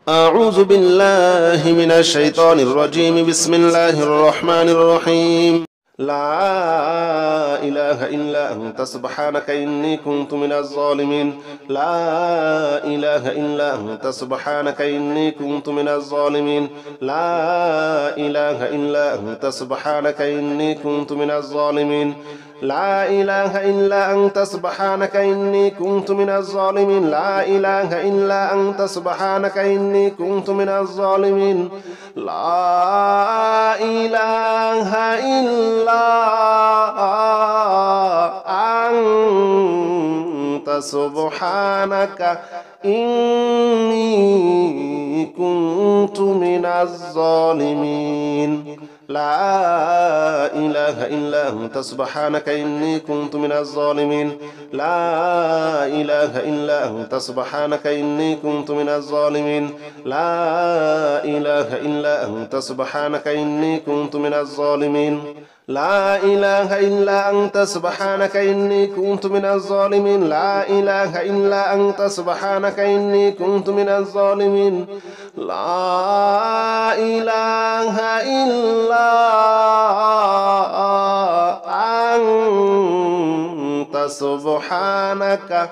أعوذ بالله من الشيطان الرجيم. بسم الله الرحمن الرحيم. لا إله إلا أنت سبحانك إني كنت من الظالمين. لا إله إلا أنت سبحانك إني كنت من الظالمين. لا إله إلا أنت سبحانك إني كنت من الظالمين. لا إله إلا أنت سبحانك إني كنت من الظالمين. لا إله إلا أنت سبحانك إني كنت من الظالمين. لا إله إلا أنت سبحانك إني كنت من الظالمين. لا إله إلا أنت سبحانك إني كنت من الظالمين. لا إله إلا أنت سبحانك إني كنت من الظالمين. لا إله إلا أنت سبحانك إني كنت من الظالمين. لا إله إلا أنت سبحانك إني كنت من الظالمين. لا إله إلا أنت سبحانك إني كنت من الظالمين. لا إله إلا أنت سبحانك إني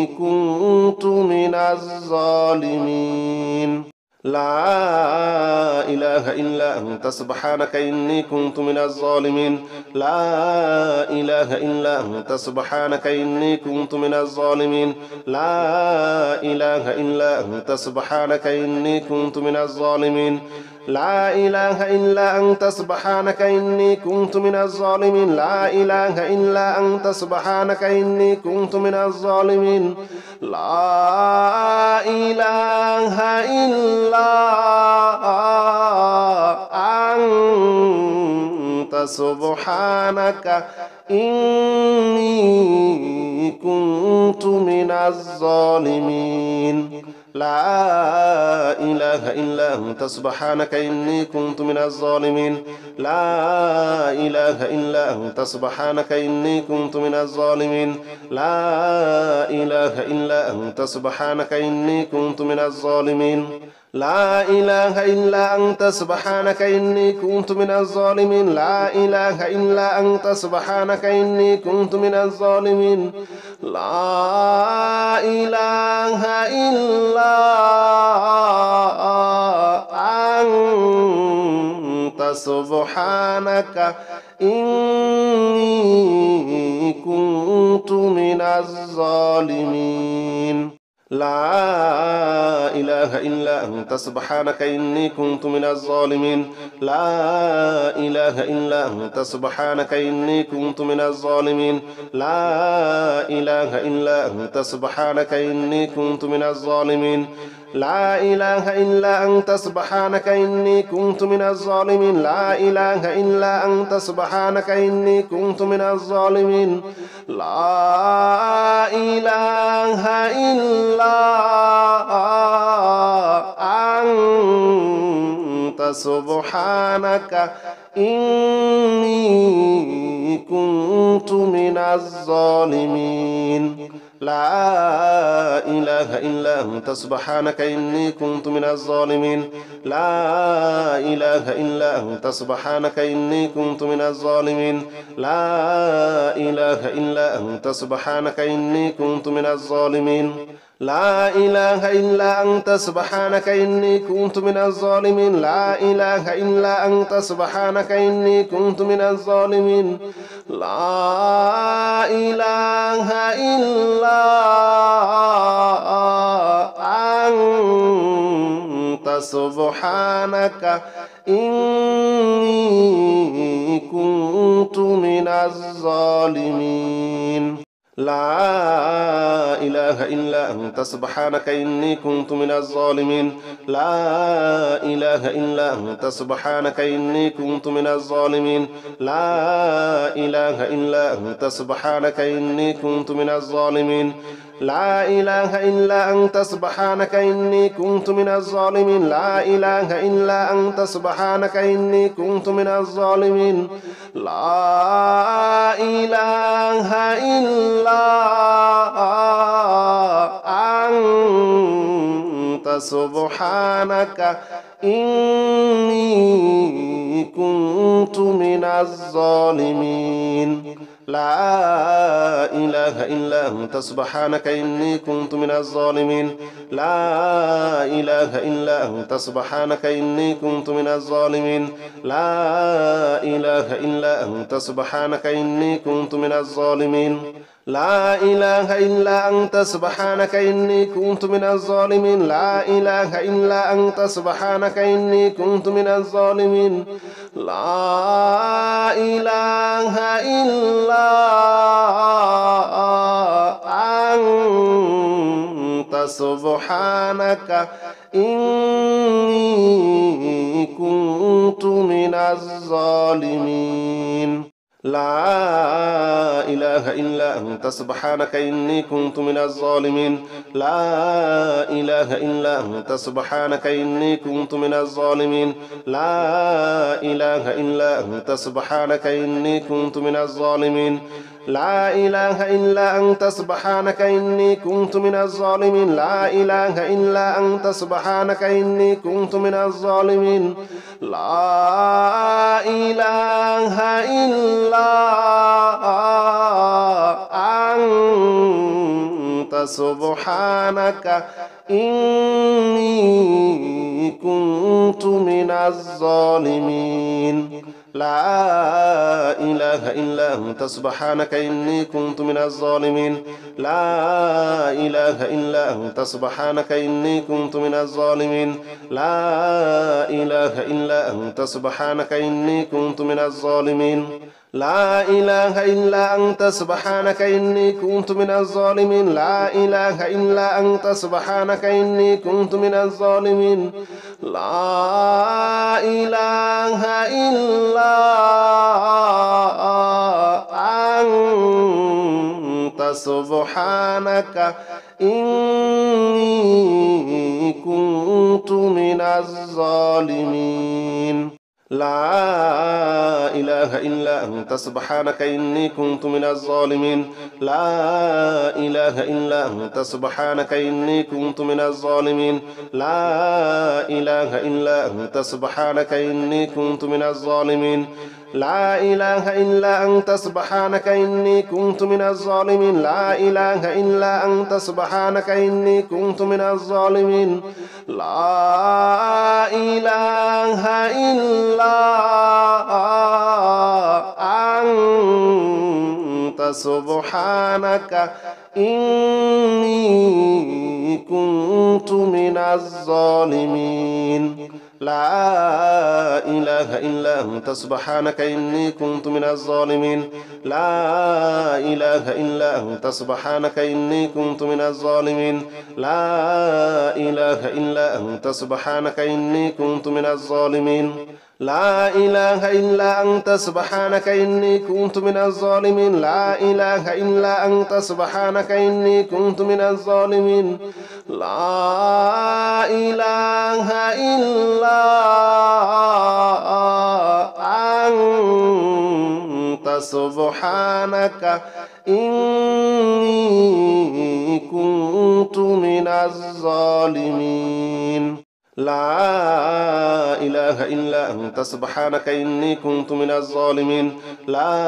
كنت من الظالمين. لا إله إلا أنت سبحانك إني كنت من الظالمين. لا إله إلا أنت سبحانك إني كنت من الظالمين. لا إله إلا أنت سبحانك إني كنت من الظالمين. لا إله إلا أنت سبحانك إني كنت من الظالمين. لا إله إلا أنت سبحانك إني كنت من الظالمين. لا إله إلا أنت سبحانك إني كنت من الظالمين. لا إله إلا أنت سبحانك إني كنت من الظالمين. لا إله إلا أنت سبحانك إني كنت من الظالمين. لا إله إلا أنت سبحانك إني كنت من الظالمين. لا إله إلا أنت سبحانك إني كنت من الظالمين. لا إله إلا أنت سبحانك إني كنت من الظالمين. لا إله إلا أنت سبحانك إني كنت من الظالمين. لا إله إلا أنت سبحانك إني كنت من الظالمين. لا إله إلا أنت سبحانك إني كنت من الظالمين. لا إله إلا أنت سبحانك إني كنت من الظالمين. لا إله إلا أنت سبحانك إني كنت من الظالمين. لا إله إلا أنت سبحانك إني كنت من الظالمين. لا إله إلا أنت سبحانك إني كنت من الظالمين. لا إله إلا أنت سبحانك إني كنت من الظالمين. لا إله إلا أنت سبحانك إني كنت من الظالمين. لا إله إلا أنت سبحانك إني كنت من الظالمين. لا إله إلا أنت سبحانك إني كنت من الظالمين. لا إله إلا أنت سبحانك إني كنت من الظالمين. لا إله إلا أنت سبحانك إني كنت من الظالمين. لا إله إلا أنت سبحانك إني كنت من الظالمين. لا إله إلا أنت سبحانك إني كنت من الظالمين. لا إله إلا أنت سبحانك إني كنت من الظالمين. لا إله إلا أنت سبحانك إني كنت من الظالمين. لا إله إلا أنت سبحانك إني كنت من الظالمين. لا إله إلا أنت سبحانك إني كنت من الظالمين لا إله إلا أنت سبحانك إني كنت من الظالمين لا إله إلا أنت سبحانك إني كنت من الظالمين لا إله إلا أنت سبحانك إني كنت من الظالمين لا إله إلا أنت سبحانك إني كنت من الظالمين لا إله إلا أنت سبحانك إني كنت من الظالمين لا إله إلا أنت سبحانك إني كنت من الظالمين لا إله إلا أنت سبحانك إني كنت من الظالمين لا إله إلا أنت سبحانك إني كنت من الظالمين لا إله إلا أنت سبحانك إني كنت من الظالمين لا إله إلا أنت سبحانك إني كنت من الظالمين لا إله إلا أنت سبحانك إني كنت من الظالمين لا إله إلا أنت سبحانك إني كنت من الظالمين لا إله إلا أنت سبحانك إني كنت من الظالمين لا إله إلا أنت سبحانك إني كنت من الظالمين لا إله إلا أنت سبحانك إني كنت من الظالمين لا إله إلا أنت سبحانك إني كنت من الظالمين لا إله إلا أنت سبحانك إني كنت من الظالمين لا إله إلا أنت سبحانك إني كنت من الظالمين لا إله إلا أنت سبحانك إني كنت من الظالمين لا إله إلا أنت سبحانك إني كنت من الظالمين لا إله إلا أنت سبحانك إني كنت من الظالمين لا إله إلا أنت سبحانك إني كنت من الظالمين لا إله إلا أنت سبحانك إني كنت من الظالمين لا إله إلا أنت سبحانك إني كنت من الظالمين لا إله إلا أنت سبحانك إني كنت من الظالمين لا إله إلا أنت سبحانك إني كنت من الظالمين لا إله إلا أنت سبحانك إني كنت من الظالمين لا إله إلا أنت سبحانك إني كنت من الظالمين لا إله إلا أنت سبحانك إني كنت من الظالمين لا إله إلا أنت سبحانك إني كنت من الظالمين لا إله إلا أنت سبحانك إني كنت من الظالمين لا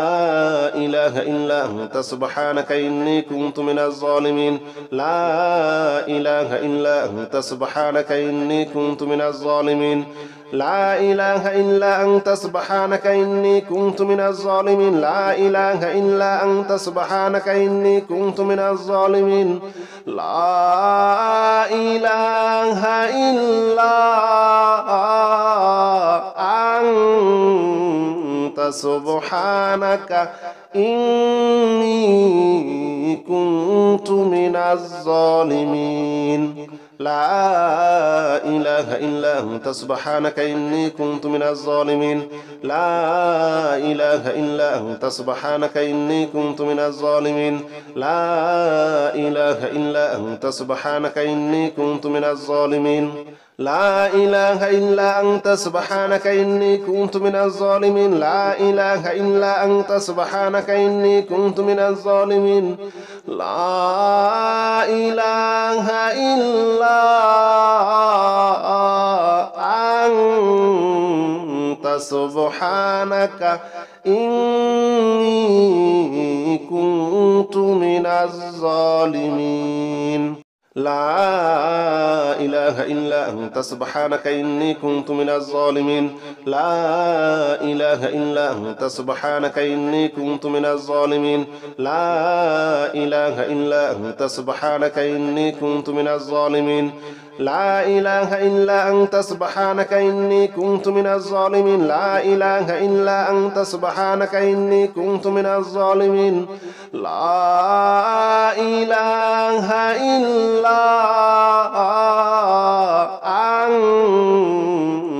إله إلا أنت سبحانك إني كنت من الظالمين لا إله إلا أنت سبحانك إني كنت من الظالمين لا إله إلا أنت سبحانك إني كنت من الظالمين لا إله إلا أنت سبحانك إني كنت من الظالمين لا إله إلا أنت سبحانك إني كنت من الظالمين لا إله إلا أنت سبحانك إني كنت من الظالمين لا إله إلا أنت سبحانك إني كنت من الظالمين لا إله إلا أنت سبحانك إني كنت من الظالمين لا إله إلا أنت سبحانك إني كنت من الظالمين لا إله إلا أنت سبحانك إني كنت من الظالمين لا إله إلا أنت سبحانك إني كنت من الظالمين لا إله إلا أنت سبحانك إني كنت من الظالمين لا إله إلا أنت سبحانك إني كنت من الظالمين لا إله إلا أنت سبحانك إني كنت من الظالمين لا إله إلا أنت سبحانك إني كنت من الظالمين لا إله إلا أنت سبحانك إني كنت من الظالمين لا إله إلا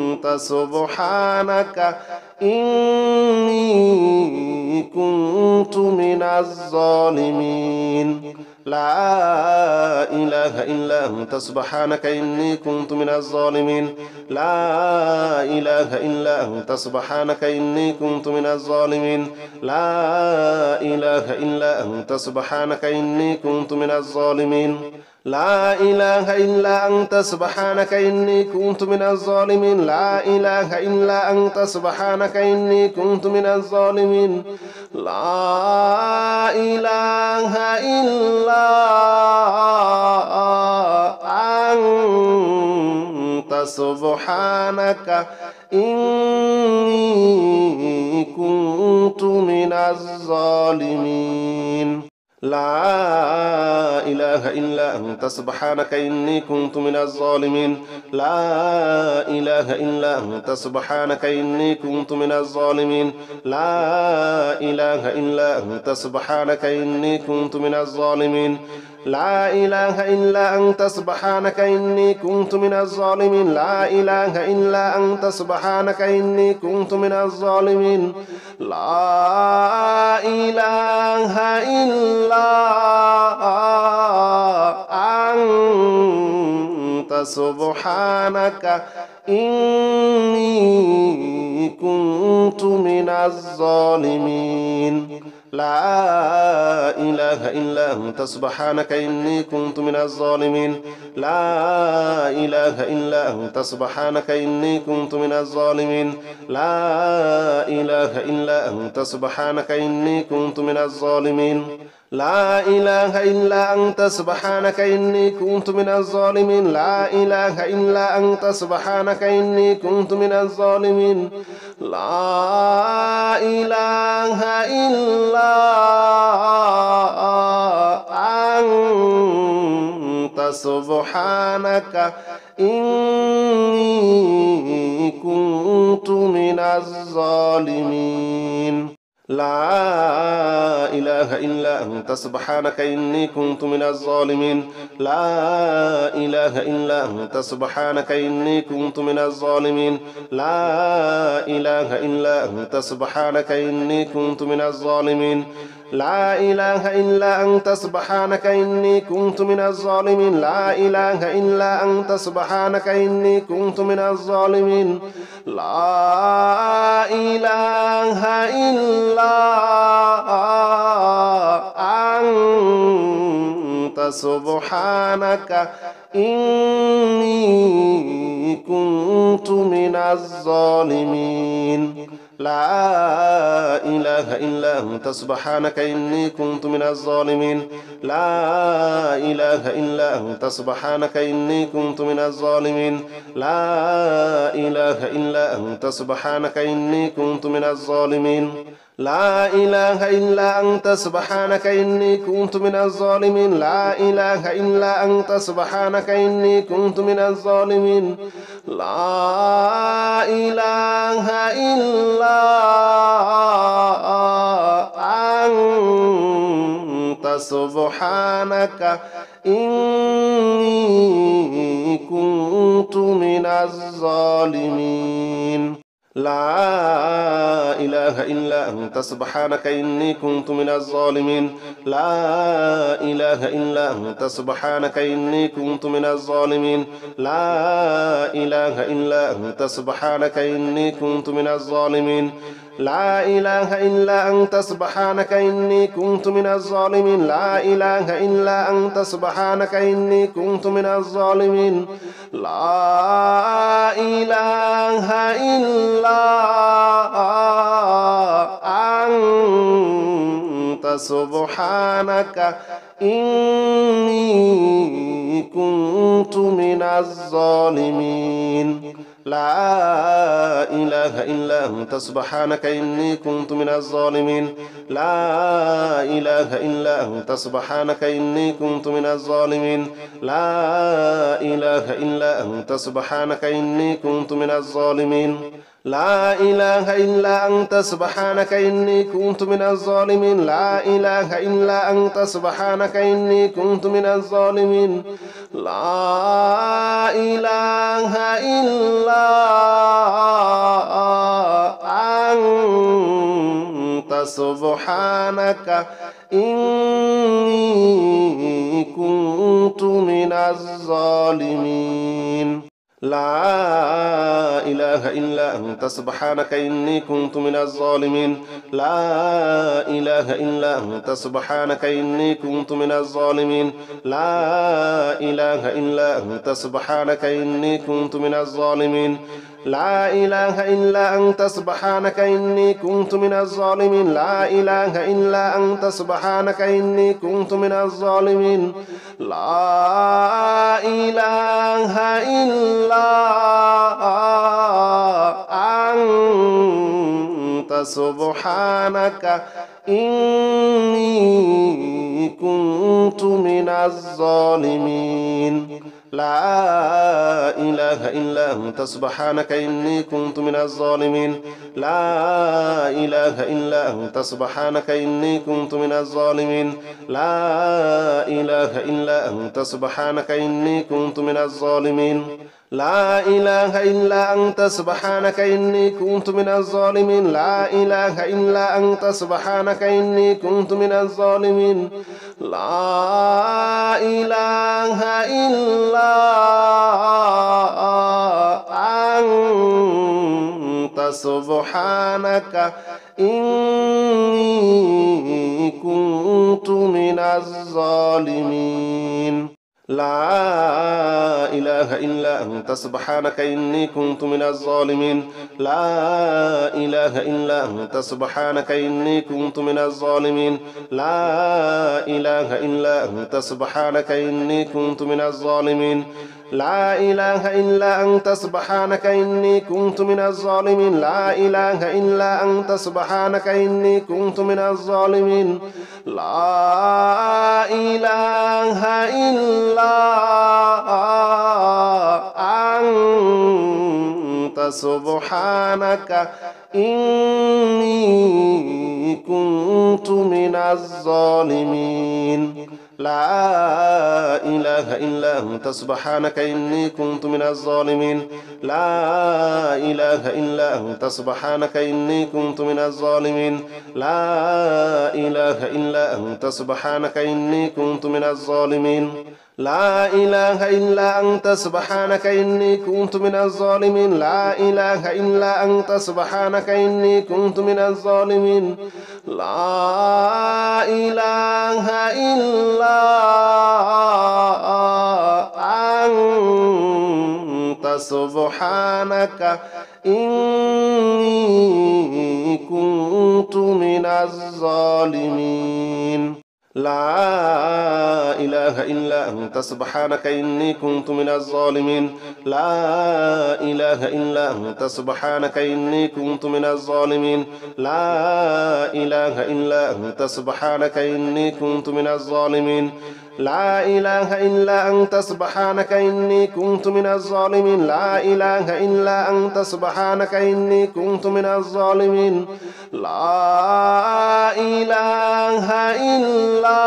أنت سبحانك إني كنت من الظالمين لا إله إلا أنت سبحانك إني كنت من الظالمين لا إله إلا أنت سبحانك إني كنت من الظالمين لا إله إلا أنت سبحانك إني كنت من الظالمين لا إله إلا أنت سبحانك إني كنت من الظالمين لا إله إلا أنت سبحانك إني كنت من الظالمين لا إله إلا أنت سبحانك إني كنت من الظالمين لا إله إلا أنت سبحانك إني كنت من الظالمين لا إله إلا أنت سبحانك إني كنت من الظالمين لا إله إلا أنت سبحانك إني كنت من الظالمين لا إله إلا أنت سبحانك إني كنت من الظالمين لا إله إلا أنت سبحانك إني كنت من الظالمين لا إله إلا أنت سبحانك إني كنت من الظالمين لا إله إلا أنت سبحانك إني كنت من الظالمين لا إله إلا أنت سبحانك إني كنت من الظالمين لا إله إلا أنت سبحانك إني كنت من الظالمين لا إله إلا أنت سبحانك إني كنت من الظالمين لا إله إلا أنت سبحانك إني كنت من الظالمين لا إله إلا أنت سبحانك إني كنت من الظالمين لا إله إلا أنت سبحانك إني كنت من الظالمين لا إله إلا أنت سبحانك إني كنت من الظالمين لا إله إلا أنت سبحانك إني كنت من الظالمين لا إله إلا أنت سبحانك إني كنت من الظالمين لا إله إلا أنت سبحانك إني كنت من الظالمين لا إله إلا أنت سبحانك إني كنت من الظالمين لا إله إلا أنت سبحانك إني كنت من الظالمين لا إله إلا أنت سبحانك إني كنت من الظالمين لا إله إلا أنت سبحانك إني كنت من الظالمين لا إله إلا أنت سبحانك إني كنت من الظالمين لا إله إلا أنت سبحانك إني كنت من الظالمين لا إله إلا أنت سبحانك إني كنت من الظالمين لا إله إلا أنت أنت سبحانك إني كنت من الظالمين لا إله إلا أنت سبحانك إني كنت من الظالمين لا إله إلا أنت سبحانك إني كنت من الظالمين لا إله إلا أنت سبحانك إني كنت من الظالمين لا إله إلا أنت سبحانك إني كنت من الظالمين لا إله إلا أنت سبحانك إني كنت من الظالمين لا إله إلا أنت سبحانك إني كنت من الظالمين لا إله إلا أنت سبحانك إني كنت من الظالمين لا إله إلا أنت سبحانك إني كنت من الظالمين لا إله إلا أنت سبحانك إني كنت من الظالمين لا إله إلا أنت سبحانك إني كنت من الظالمين لا إله إلا أنت سبحانك إني كنت من الظالمين لا إله إلا أنت سبحانك إني كنت من الظالمين لا إله إلا أنت سبحانك إني كنت من الظالمين لا إله إلا أنت سبحانك إني كنت من الظالمين لا إله إلا أنت سبحانك إني كنت من الظالمين لا إله إلا أنت سبحانك إني كنت من الظالمين لا إله إلا أنت سبحانك إني كنت من الظالمين لا إله إلا أنت سبحانك إني كنت من الظالمين لا إله إلا أنت سبحانك إني كنت من الظالمين لا إله إلا أنت سبحانك إني كنت من الظالمين لا إله إلا أنت سبحانك إني كنت من الظالمين لا إله إلا أنت سبحانك إني كنت من الظالمين لا إله إلا أنت سبحانك إني كنت من الظالمين لا إله إلا أنت سبحانك إني كنت من الظالمين لا إله إلا أنت سبحانك إني كنت من الظالمين لا إله إلا أنت سبحانك إني كنت من الظالمين لا إله إلا أنت سبحانك إني كنت من الظالمين لا إله إلا أنت سبحانك إني كنت من الظالمين لا إله إلا أنت سبحانك إني كنت من الظالمين لا إله إلا أنت سبحانك إني كنت من الظالمين لا إله إلا أنت سبحانك إني كنت من الظالمين لا إله إلا أنت سبحانك إني كنت من الظالمين لا إله إلا أنت سبحانك إني كنت من الظالمين لا إله إلا أنت سبحانك إني كنت من الظالمين لا إله إلا أنت سبحانك إني كنت من الظالمين لا إله إلا أنت سبحانك إني كنت من الظالمين لا إله إلا أنت سبحانك إني كنت من الظالمين لا إله إلا أنت سبحانك إني كنت من الظالمين لا إله إلا أنت سبحانك إني كنت من الظالمين لا إله إلا أنت سبحانك إني كنت من الظالمين لا إله إلا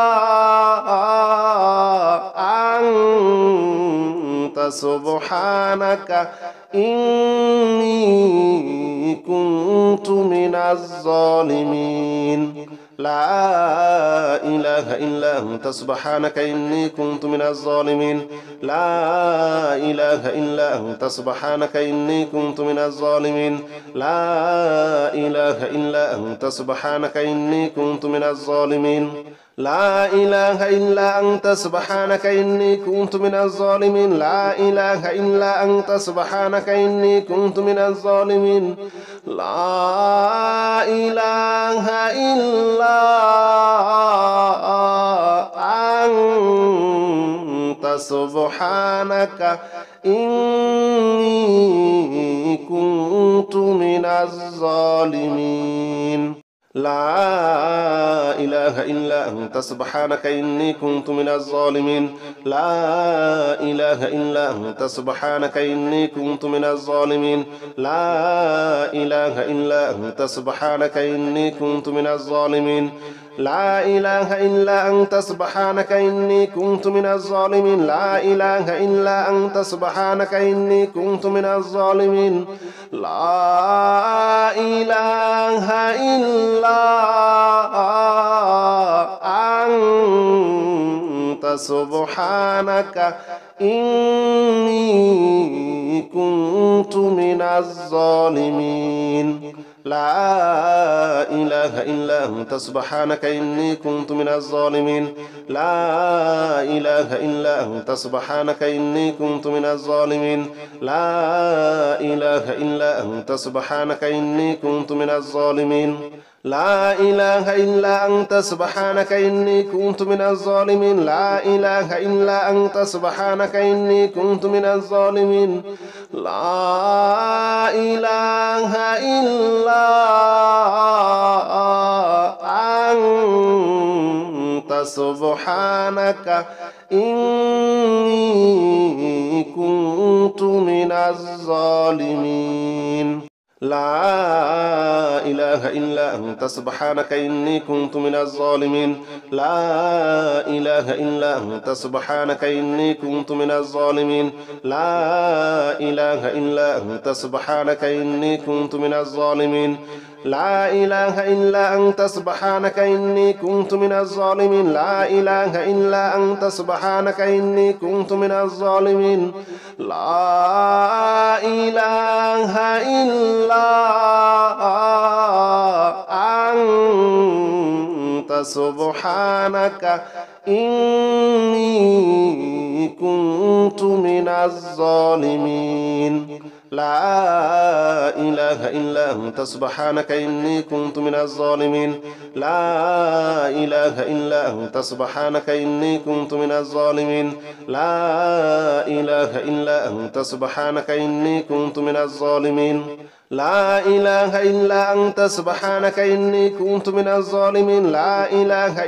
أنت أنت سبحانك إني كنت من الظالمين لا إله إلا أنت سبحانك إني كنت من الظالمين لا إله إلا أنت سبحانك إني كنت من الظالمين لا إله إلا أنت سبحانك إني كنت من الظالمين لا إله إلا أنت سبحانك إني كنت من الظالمين لا إله إلا أنت سبحانك إني كنت من الظالمين لا إله إلا أنت سبحانك إني كنت من الظالمين لا إله إلا أنت سبحانك إني كنت من الظالمين لا إله إلا أنت سبحانك إني كنت من الظالمين لا إله إلا أنت سبحانك إني كنت من الظالمين لا إله إلا أنت سبحانك إني كنت من الظالمين لا إله إلا أنت سبحانك إني كنت من الظالمين لا إله إلا أنت سبحانك إني كنت من الظالمين لا إله إلا أنت سبحانك إني كنت من الظالمين لا إله إلا أنت سبحانك إني كنت من الظالمين لا إله إلا أنت سبحانك إني كنت من الظالمين لا إله إلا أنت سبحانك إني كنت من الظالمين لا إله إلا أنت سبحانك إني كنت من الظالمين لا إله إلا أنت سبحانك إني كنت من الظالمين لا إله إلا أنت سبحانك إني كنت من الظالمين لا إله إلا أنت سبحانك إني كنت من الظالمين لا إله إلا أنت سبحانك إني كنت من الظالمين لا إله إلا أنت سبحانك إني كنت من الظالمين لا إله إلا أنت سبحانك إني كنت من الظالمين لا إله إلا أنت سبحانك إني كنت من الظالمين لا إله إلا أنت سبحانك إني كنت من الظالمين لا إله إلا أنت سبحانك إني كنت من الظالمين لا إله إلا أنت سبحانك إني كنت من الظالمين لا إله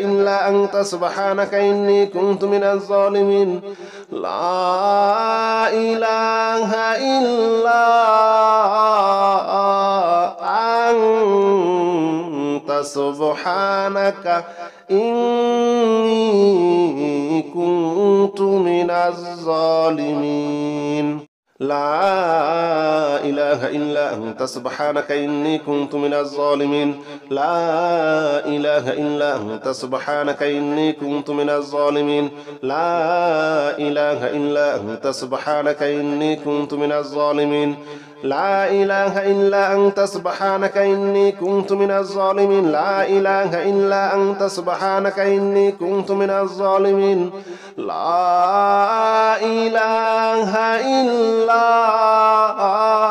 إلا أنت سبحانك إني كنت من الظالمين لا إله إلا أنت سبحانك إني كنت من الظالمين لا إله إلا أنت سبحانك إني كنت من الظالمين لا إله إلا أنت سبحانك إني كنت من الظالمين لا إله إلا أنت سبحانك إني كنت من الظالمين لا إله إلا أنت سبحانك إني كنت من الظالمين لا إله إلا أنت سبحانك إني كنت من الظالمين لا إله إلا أنت سبحانك إني كنت من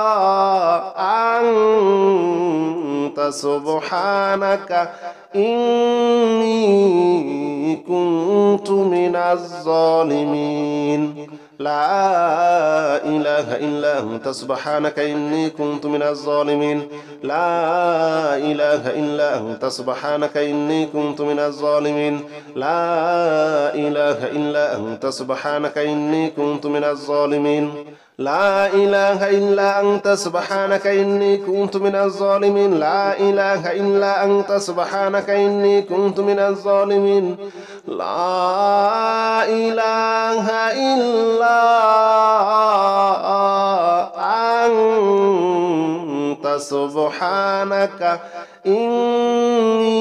الظالمين لا إله إلا أنت سبحانك إني كنت من الظالمين لا إله إلا أنت سبحانك إني كنت من الظالمين لا إله إلا أنت سبحانك إني كنت من الظالمين لا إله إلا أنت سبحانك إني كنت من الظالمين لا إله إلا أنت سبحانك إني كنت من الظالمين لا إله إلا أنت سبحانك إني كنت من الظالمين لا إله إلا سبحانك إني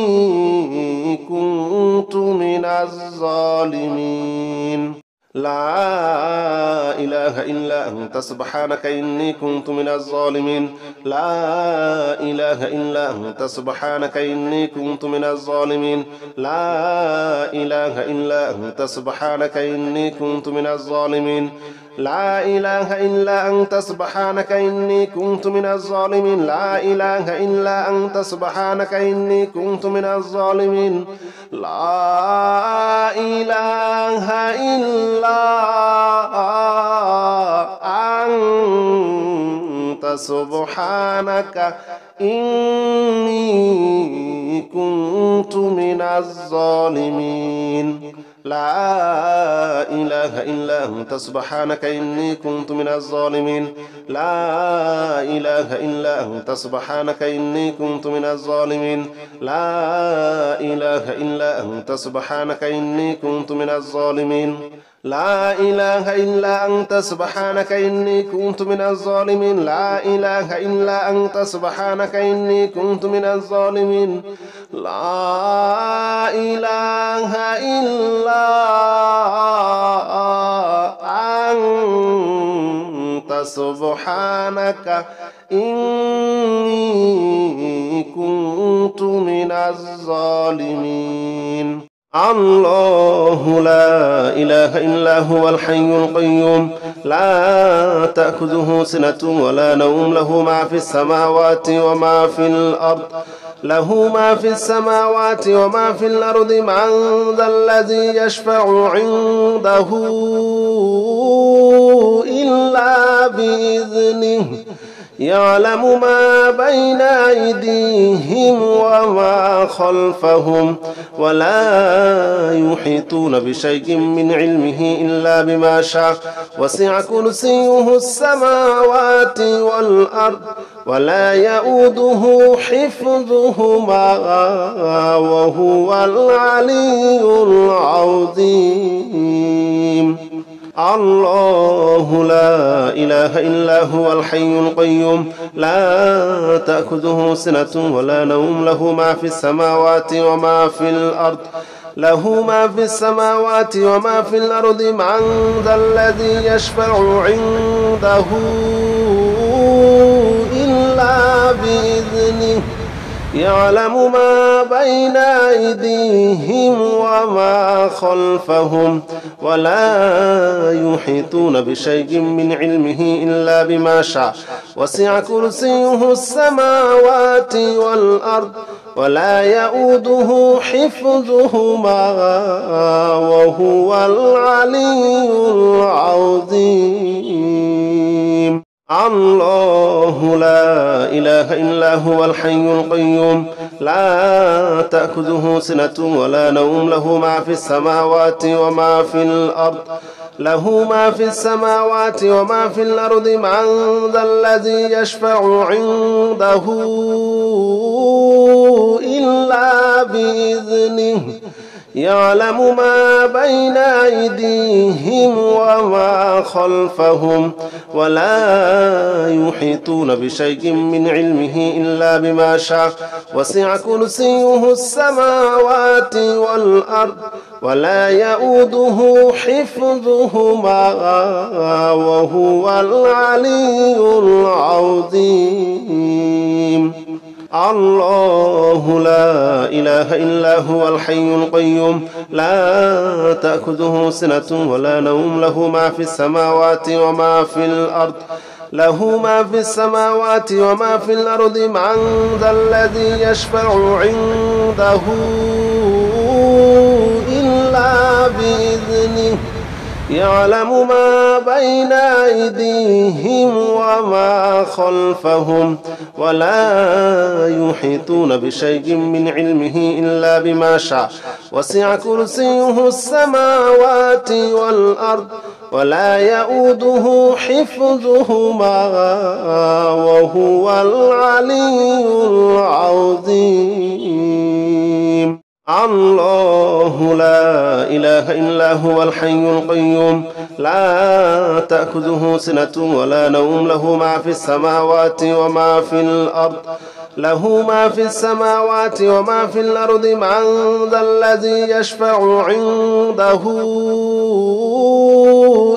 كنت من الظالمين لا إله إلا أنت سبحانك إني كنت من الظالمين لا إله إلا أنت سبحانك إني كنت من الظالمين لا إله إلا أنت سبحانك إني كنت من الظالمين لا إله إلا أنت سبحانك إني كنت من الظالمين لا إله إلا أنت سبحانك إني كنت من الظالمين لا إله إلا أنت سبحانك إني كنت من الظالمين لا إله إلا أنت سبحانك إني كنت من الظالمين لا إله إلا أنت سبحانك إني كنت من الظالمين لا إله إلا أنت سبحانك إني كنت من الظالمين لا إله إلا أنت سبحانك إني كنت من الظالمين لا إله إلا أنت سبحانك إني كنت من الظالمين لا إله إلا أنت سبحانك إني كنت من الظالمين الله لا إله إلا هو الحي القيوم لا تأخذه سنة ولا نوم له ما في السماوات وما في الأرض له ما في السماوات وما في الأرض من ذا الذي يشفع عنده إلا بإذنه يعلم ما بين أيديهم وما خلفهم ولا يحيطون بشيء من علمه إلا بما شاء وسع كرسيه السماوات والأرض ولا يؤوده حفظهما وهو العلي العظيم الله لا إله إلا هو الحي القيوم لا تأخذه سنة ولا نوم له ما في السماوات وما في الأرض له ما في السماوات وما في الأرض من ذا الذي يشفع عنده إلا بإذنه يعلم ما بين أيديهم وما خلفهم ولا يحيطون بشيء من علمه إلا بما شاء وسع كرسيه السماوات والأرض ولا يؤوده حفظهما وهو العلي العظيم الله لا إله إلا هو الحي القيوم لا تأخذه سنة ولا نوم له ما في السماوات وما في الأرض له ما في السماوات وما في الأرض من ذا الذي يشفع عنده إلا بإذنه يعلم ما بين أيديهم وما خلفهم ولا يحيطون بشيء من علمه إلا بما شاء وسع كرسيه السماوات والأرض ولا يؤوده حفظهما وهو العلي العظيم الله لا إله إلا هو الحي القيوم لا تأخذه سنة ولا نوم له ما في السماوات وما في الأرض له ما في السماوات وما في الأرض من ذا الذي يشفع عنده إلا بإذنه يعلم ما بين أيديهم وما خلفهم ولا يحيطون بشيء من علمه إلا بما شاء وسع كرسيه السماوات والأرض ولا يؤوده حفظهما وهو العلي العظيم الله لا إله إلا هو الحي القيوم لا تأخذه سنة ولا نوم له ما في السماوات وما في الأرض له ما في السماوات وما في الأرض من ذا الذي يشفع عنده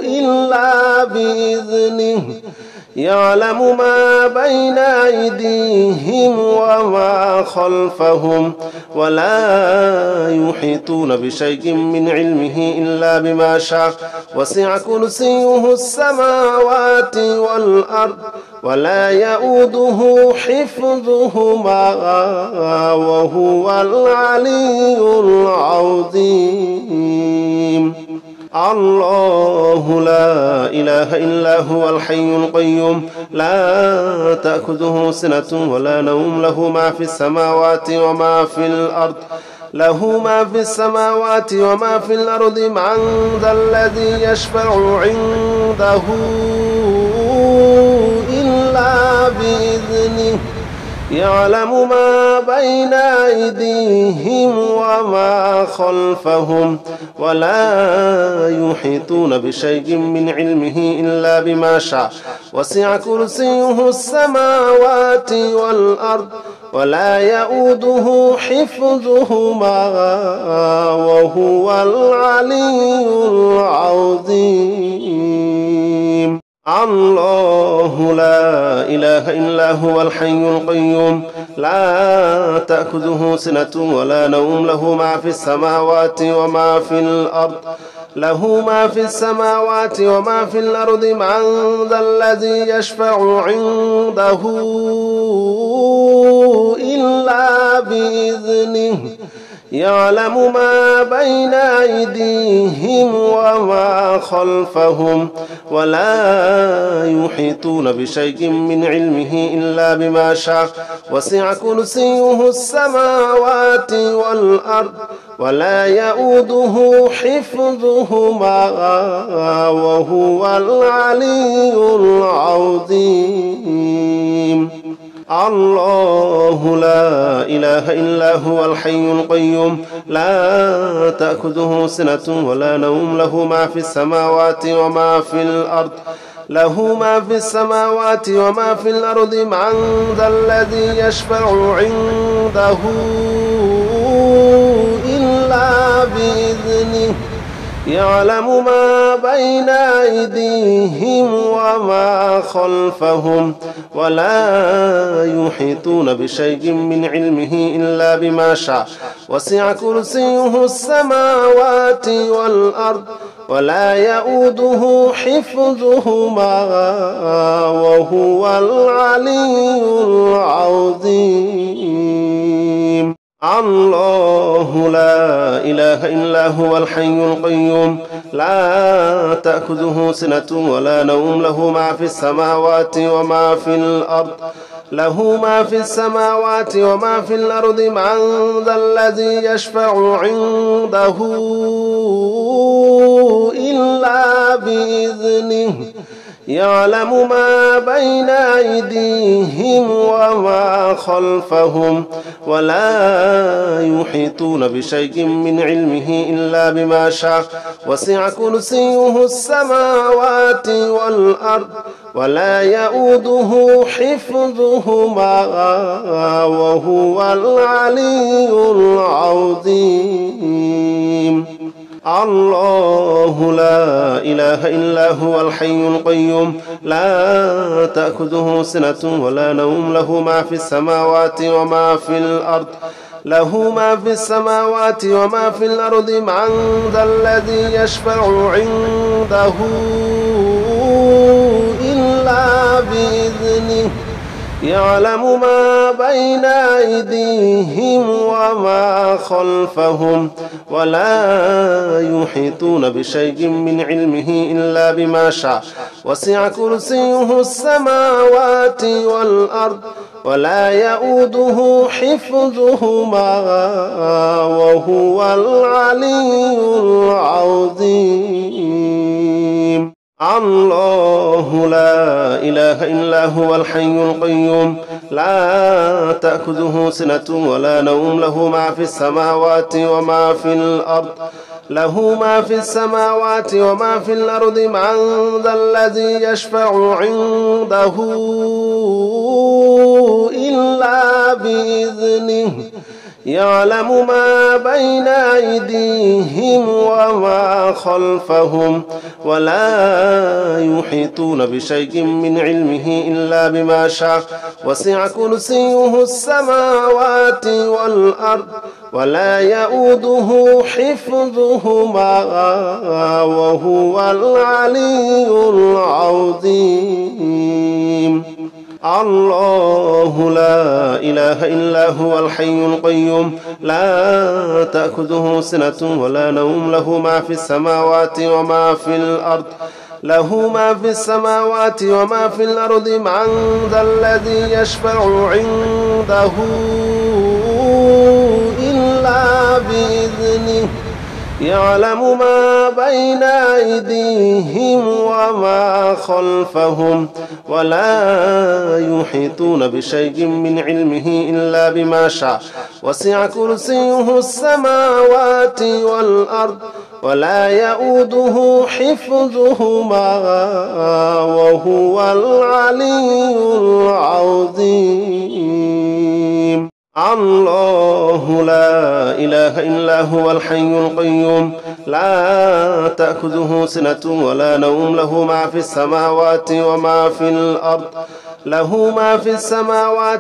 إلا بإذنه يعلم ما بين أيديهم وما خلفهم ولا يحيطون بشيء من علمه إلا بما شاء وسع كرسيه السماوات والأرض ولا يؤوده حفظهما وهو العلي العظيم. الله لا إله إلا هو الحي القيوم لا تأخذه سنة ولا نوم له ما في السماوات وما في الأرض له ما في السماوات وما في الأرض من ذا الذي يشفع عنده إلا بإذنه يعلم ما بين أيديهم وما خلفهم ولا يحيطون بشيء من علمه إلا بما شاء وسع كرسيه السماوات والأرض ولا يؤوده حفظهما وهو العلي العظيم. الله لا إله إلا هو الحي القيوم لا تأخذه سنة ولا نوم له ما في السماوات وما في الأرض له ما في السماوات وما في الأرض من ذا الذي يشفع عنده إلا بإذنه يعلم ما بين أيديهم وما خلفهم ولا يحيطون بشيء من علمه إلا بما شاء وسع كرسيه السماوات والأرض ولا يؤوده حفظهما وهو العلي العظيم. الله لا إله إلا هو الحي القيوم لا تأخذه سنة ولا نوم له ما في السماوات وما في الأرض له ما في السماوات وما في الأرض من ذا الذي يشفع عنده إلا بإذنه يعلم ما بين أيديهم وما خلفهم ولا يحيطون بشيء من علمه إلا بما شاء وسع كرسيه السماوات والأرض ولا يؤوده حفظهما وهو العلي العظيم. الله لا إله إلا هو الحي القيوم لا تأخذه سنة ولا نوم له ما في السماوات وما في الأرض له ما في السماوات وما في الأرض من ذا الذي يشفع عنده إلا بإذنه يعلم ما بين أيديهم وما خلفهم ولا يحيطون بشيء من علمه إلا بما شاء وسع كرسيه السماوات والأرض ولا يؤوده حفظهما وهو العلي العظيم. الله لا إله إلا هو الحي القيوم لا تأخذه سنة ولا نوم له ما في السماوات وما في الأرض له ما في السماوات وما في الأرض من ذا الذي يشفع عنده إلا بإذنه يعلم ما بين أيديهم وما خلفهم ولا يحيطون بشيء من علمه إلا بما شاء وسع كرسيه السماوات والأرض ولا يؤوده حفظهما وهو العلي العظيم. الله لا إله إلا هو الحي القيوم لا تأخذه سنة ولا نوم له ما في السماوات وما في الأرض وما في الأرض من ذا الذي يشفع عنده إلا بإذنه يعلم ما بين أيديهم وما خلفهم ولا يحيطون بشيء من علمه إلا بما شاء وسع كرسيه السماوات والأرض ولا يؤوده حفظهما وهو العلي العظيم الله لا إله إلا هو الحي القيوم لا تأخذه سنة ولا نوم له ما في السماوات وما في الأرض من ذا الذي يشفع عنده إلا بإذنه يعلم ما بين أيديهم وما خلفهم ولا يحيطون بشيء من علمه إلا بما شاء وسع كرسيه السماوات والأرض ولا يؤوده حفظهما وهو العلي العظيم الله لا إله إلا هو الحي القيوم لا تأخذه سنة ولا نوم له ما في السماوات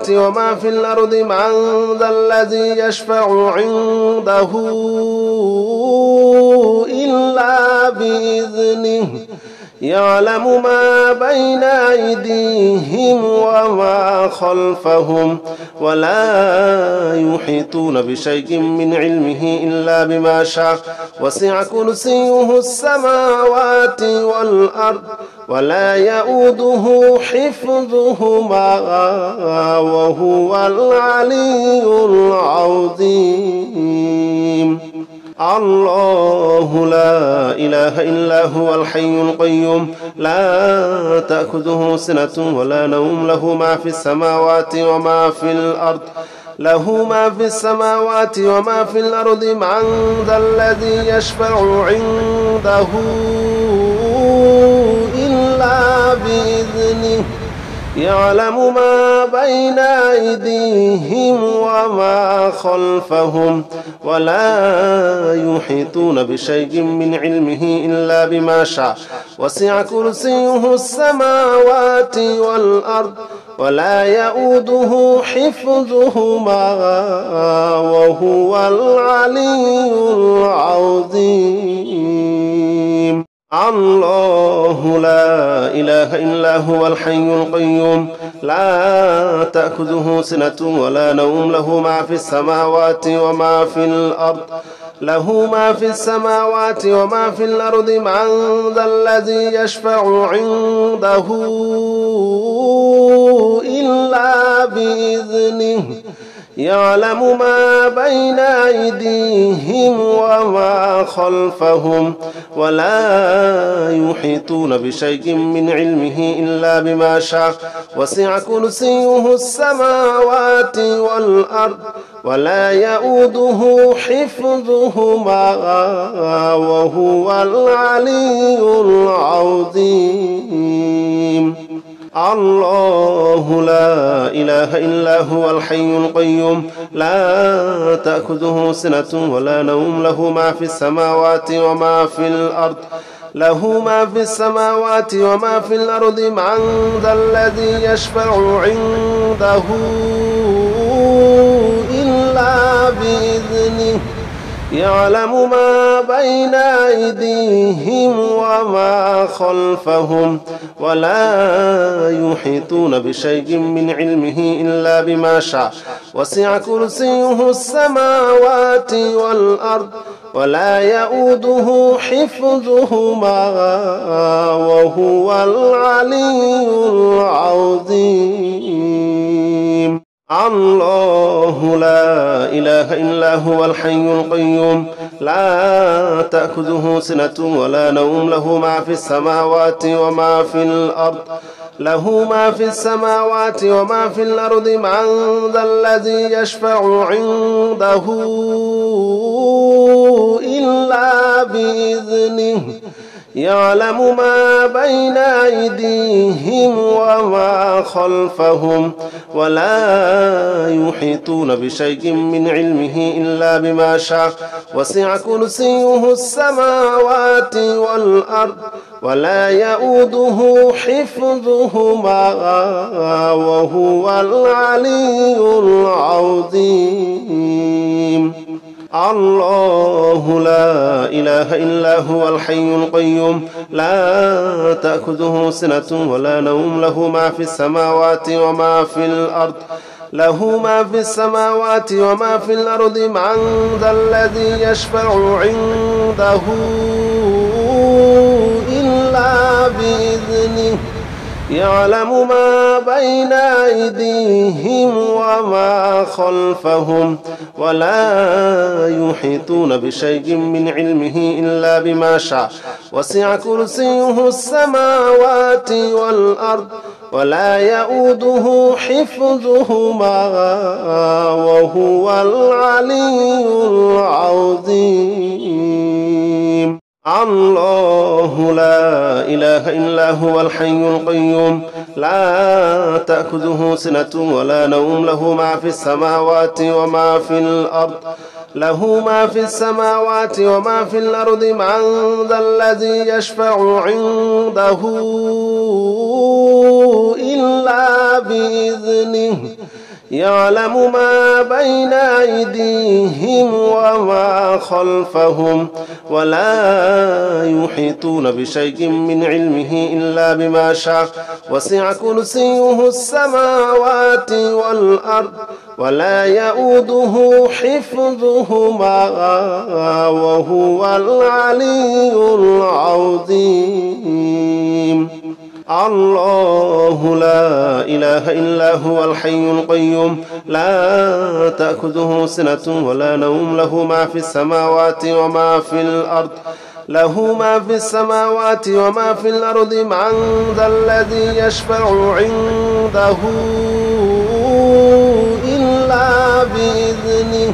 وما في الأرض من ذا الذي يشفع عنده إلا بإذنه يعلم ما بين أيديهم وما خلفهم ولا يحيطون بشيء من علمه إلا بما شاء وسع كرسيه السماوات والأرض ولا يؤوده حفظهما وهو العلي العظيم الله لا إله إلا هو الحي القيوم لا تأخذه سنة ولا نوم له ما في السماوات وما في الأرض من ذا الذي يشفع عنده إلا بإذنه يعلم ما بين أيديهم وما خلفهم ولا يحيطون بشيء من علمه إلا بما شاء وسع كرسيه السماوات والأرض ولا يؤوده حفظهما وهو العلي العظيم الله لا إله إلا هو الحي القيوم لا تأخذه سنة ولا نوم له ما في السماوات وما في الأرض من ذا الذي يشفع عنده إلا بإذنه يعلم ما بين أيديهم وما خلفهم ولا يحيطون بشيء من علمه إلا بما شاء وسع كرسيه السماوات والأرض ولا يؤوده حفظهما وهو العلي العظيم الله لا إله إلا هو الحي القيوم لا تأخذه سنة ولا نوم له ما في السماوات وما في الأرض من ذا الذي يشفع عنده إلا بإذنه يعلم ما بين أيديهم وما خلفهم ولا يحيطون بشيء من علمه إلا بما شاء وسع كرسيه السماوات والأرض ولا يؤوده حفظهما وهو العلي العظيم الله لا إله إلا هو الحي القيوم لا تأخذه سنة ولا نوم له ما في السماوات وما في الأرض له ما في السماوات وما في الأرض من ذا الذي يشفع عنده إلا بإذنه يعلم ما بين أيديهم وما خلفهم ولا يحيطون بشيء من علمه إلا بما شاء وسع كرسيه السماوات والأرض ولا يؤوده حفظهما وهو العلي العظيم. الله لا إله إلا هو الحي القيوم لا تأخذه سنة ولا نوم له ما في السماوات وما في الأرض له ما في السماوات وما في الأرض من ذا الذي يشفع عنده إلا بإذنه يعلم ما بين أيديهم وما خلفهم ولا يحيطون بشيء من علمه إلا بما شاء وسع كرسيه السماوات والأرض ولا يؤوده حفظهما وهو العلي العظيم. الله لا إله إلا هو الحي القيوم لا تأخذه سنة ولا نوم له ما في السماوات وما في الأرض له ما في السماوات وما في الأرض من ذا الذي يشفع عنده إلا بإذنه يعلم ما بين أيديهم وما خلفهم ولا يحيطون بشيء من علمه إلا بما شاء وسع كرسيه السماوات والأرض ولا يؤوده حفظهما وهو العلي العظيم. الله لا إله إلا هو الحي القيوم لا تأخذه سنة ولا نوم له ما في السماوات وما في الأرض له ما في السماوات وما في الأرض من ذا الذي يشفع عنده إلا بإذنه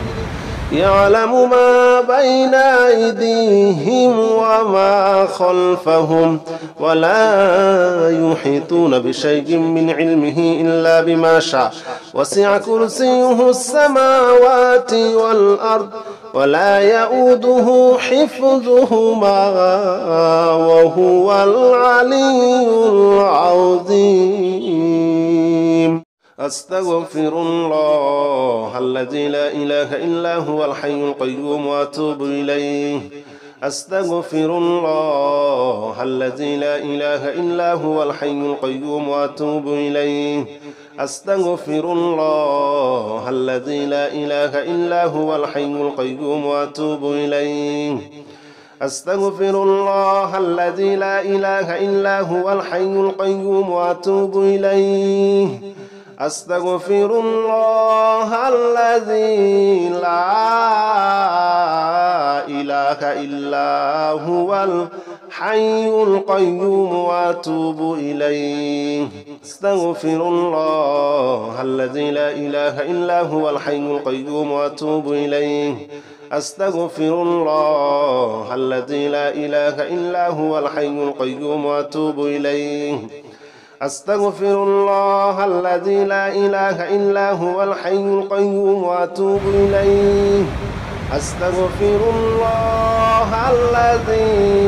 يعلم ما بين أيديهم وما خلفهم ولا يحيطون بشيء من علمه إلا بما شاء وسع كرسيه السماوات والأرض ولا يؤوده حفظهما وهو العلي العظيم. أستغفر الله الذي لا إله إلا هو الحي القيوم وأتوب إليه. أستغفر الله الذي لا إله إلا هو الحي القيوم وأتوب إليه. أستغفر الله الذي لا إله إلا هو الحي القيوم وأتوب إليه. أستغفر الله الذي لا إله إلا هو الحي القيوم وأتوب إليه. أستغفر الله الذي لا إله إلا هو الحي القيوم وأتوب إليه. أستغفر الله الذي لا إله إلا هو الحي القيوم وأتوب إليه. أستغفر الله الذي لا إله إلا هو الحي القيوم وأتوب إليه. أستغفر الله الذي لا إله إلا هو الحي القيوم وأتوب إليه. أستغفر الله الذي لا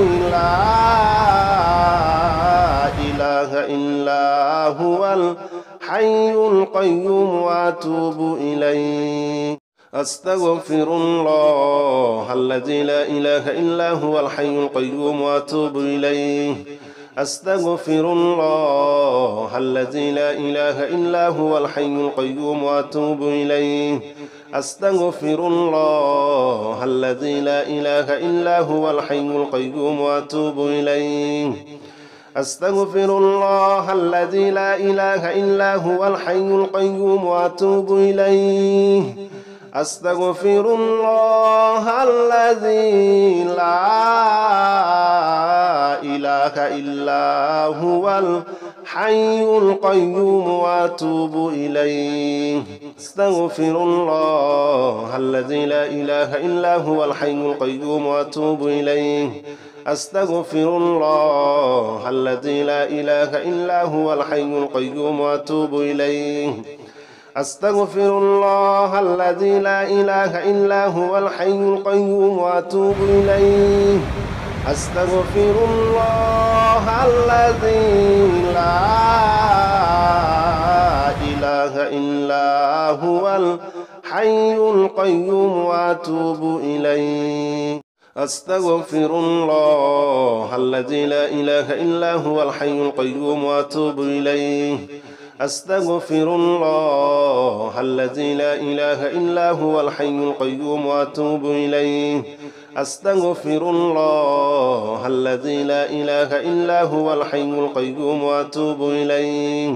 إله إلا هو الحي القيوم وأتوب إليه. أستغفر الله الذي لا إله إلا هو الحي القيوم وأتوب إليه. أستغفر الله الذي لا إله إلا هو الحي القيوم وأتوب إليه. أستغفر الله الذي لا إله إلا هو الحي القيوم وأتوب إليه. أستغفر الله الذي لا إله إلا هو الحي القيوم وأتوب إليه. أستغفر الله الذي لا إله إلا هو الحي القيوم وأتوب إليه أستغفر الله الذي لا إله إلا هو الحي القيوم وأتوب إليه أستغفر الله الذي لا إله إلا هو الحي القيوم وأتوب إليه أستغفر الله الذي لا إله إلا هو الحي القيوم وأتوب إليه أستغفر الله الذي لا إله إلا هو الحي القيوم وأتوب إليه أستغفر الله الذي لا إله إلا هو الحي القيوم وأتوب إليه أستغفر الله الذي لا إله إلا هو الحي القيوم وأتوب إليه أستغفر الله الذي لا إله إلا هو الحي القيوم وأتوب إليه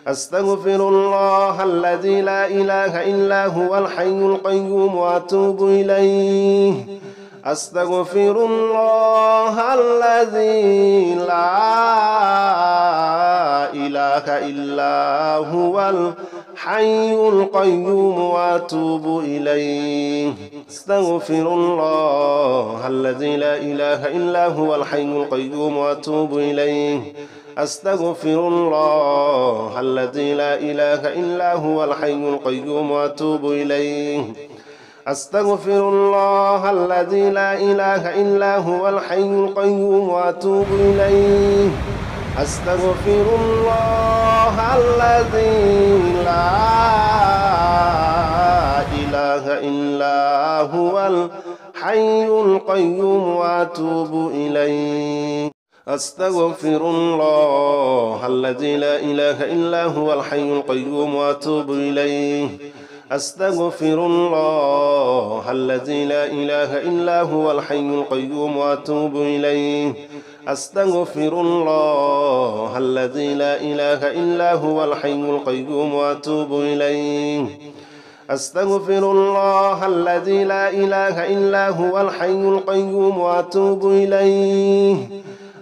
أستغفر الله الذي لا إله إلا هو الحي القيوم وأتوب إليه أستغفر الله الذي لا إله إلا هو الحي القيوم وأتوب إليه أستغفر الله الذي لا إله إلا هو الحي القيوم وأتوب إليه أستغفر الله الذي لا إله إلا هو الحي القيوم وأتوب إليه أستغفر الله الذي لا إله إلا هو الحي القيوم وأتوب إليه أستغفر الله الذي لا إله إلا هو الحي القيوم وأتوب إليه أستغفر الله الذي لا إله إلا هو الحي القيوم وأتوب إليه أستغفر الله الذي لا إله إلا هو الحي القيوم وأتوب إليه أستغفر الله الذي لا إله إلا هو الحي القيوم وأتوب إليه أستغفر الله الذي لا إله إلا هو الحي القيوم وأتوب إليه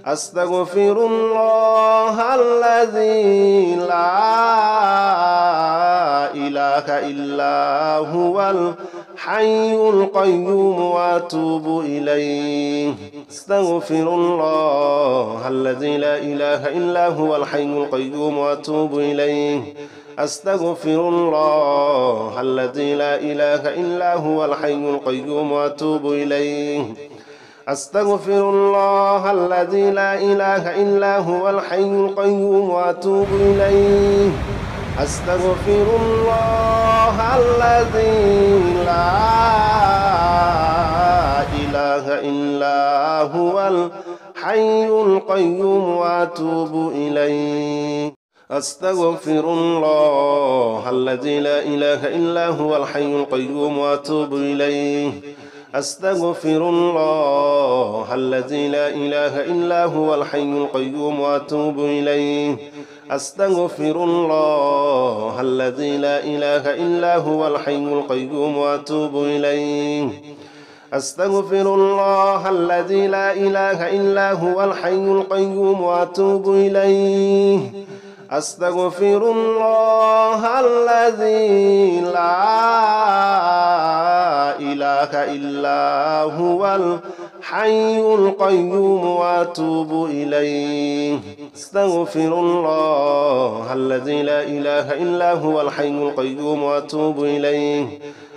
أستغفر الله الذي لا إله إلا هو الحي القيوم وأتوب إليه أستغفر الله الذي لا إله إلا هو الحي القيوم وأتوب إليه أستغفر الله الذي لا إله إلا هو الحي القيوم وأتوب إليه أستغفر الله الذي لا إله إلا هو الحي القيوم وأتوب إليه أستغفر الله الذي لا إله إلا هو الحي القيوم وأتوب إليه أستغفر الله الذي لا إله إلا هو الحي القيوم وأتوب إليه أستغفر الله الذي لا إله إلا هو الحي القيوم وأتوب إليه أستغفر الله الذي لا إله إلا هو الحي القيوم وأتوب إليه أستغفر الله الذي لا إله إلا هو الحي القيوم وأتوب إليه أستغفر الله الذي لا إله إلا هو الحي القيوم وأتوب إليه أستغفر الله الذي لا إله إلا هو الحي القيوم وأتوب إليه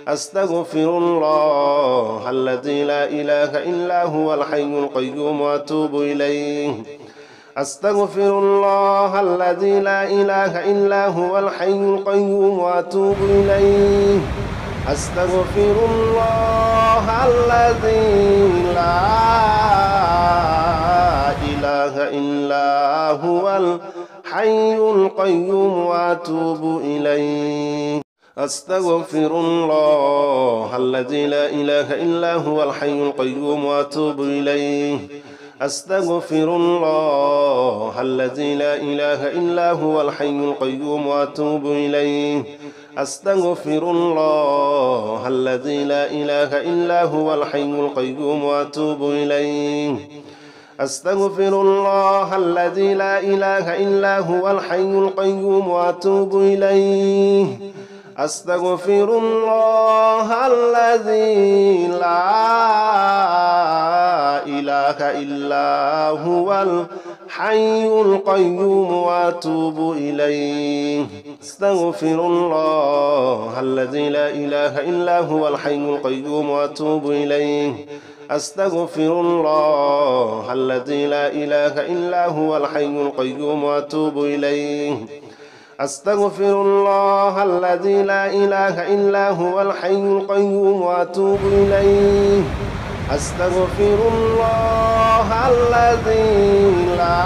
أستغفر الله الذي لا إله إلا هو الحي القيوم وأتوب إليه أستغفر الله الذي لا إله إلا هو الحي القيوم وأتوب إليه أستغفر الله الذي لا إله إلا هو الحي القيوم وأتوب إليه أستغفر الله الذي لا إله إلا هو الحي القيوم وأتوب إليه أستغفر الله الذي لا إله إلا هو الحي القيوم وأتوب إليه أستغفر الله الذي لا إله إلا هو الحي القيوم وأتوب إليه أستغفر الله الذي لا إله إلا هو الحي القيوم وأتوب إليه أستغفر الله الذي لا إله إلا هو الحي القيوم وأتوب إليه أستغفر الله الذي لا إله إلا هو الحي القيوم وأتوب إليه أستغفر الله الذي لا إله إلا هو الحي القيوم وأتوب إليه أستغفر الله الذي لا إله إلا هو الحي القيوم وأتوب إليه أستغفر الله الذي لا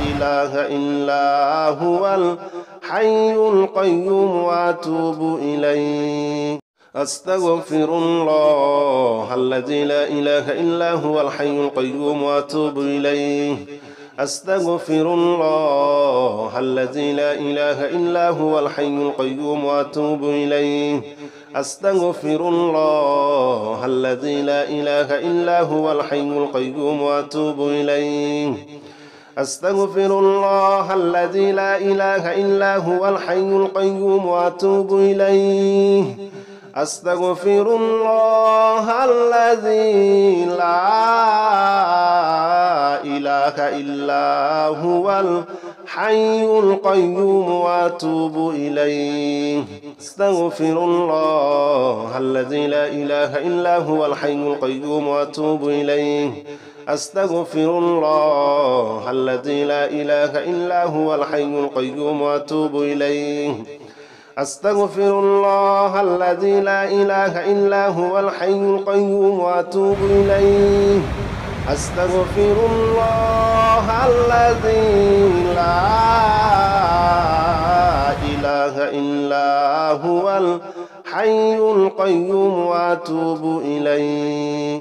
إله إلا هو الحي القيوم وأتوب إليه أستغفر الله الذي لا إله إلا هو الحي القيوم وأتوب إليه أستغفر الله الذي لا إله إلا هو الحي القيوم وأتوب إليه أستغفر الله الذي لا إله إلا هو الحي القيوم وأتوب إليه أستغفر الله الذي لا إله إلا هو الحي القيوم وأتوب إليه أستغفر الله الذي لا إله إلا هو الحي القيوم وأتوب إليه أستغفر الله الذي لا إله إلا هو الحي القيوم وأتوب إليه أستغفر الله الذي لا إله إلا هو الحي القيوم وأتوب إليه أستغفر الله الذي لا إله إلا هو الحي القيوم وأتوب إليه أستغفر الله الذي لا إله إلا هو الحي القيوم وأتوب إليه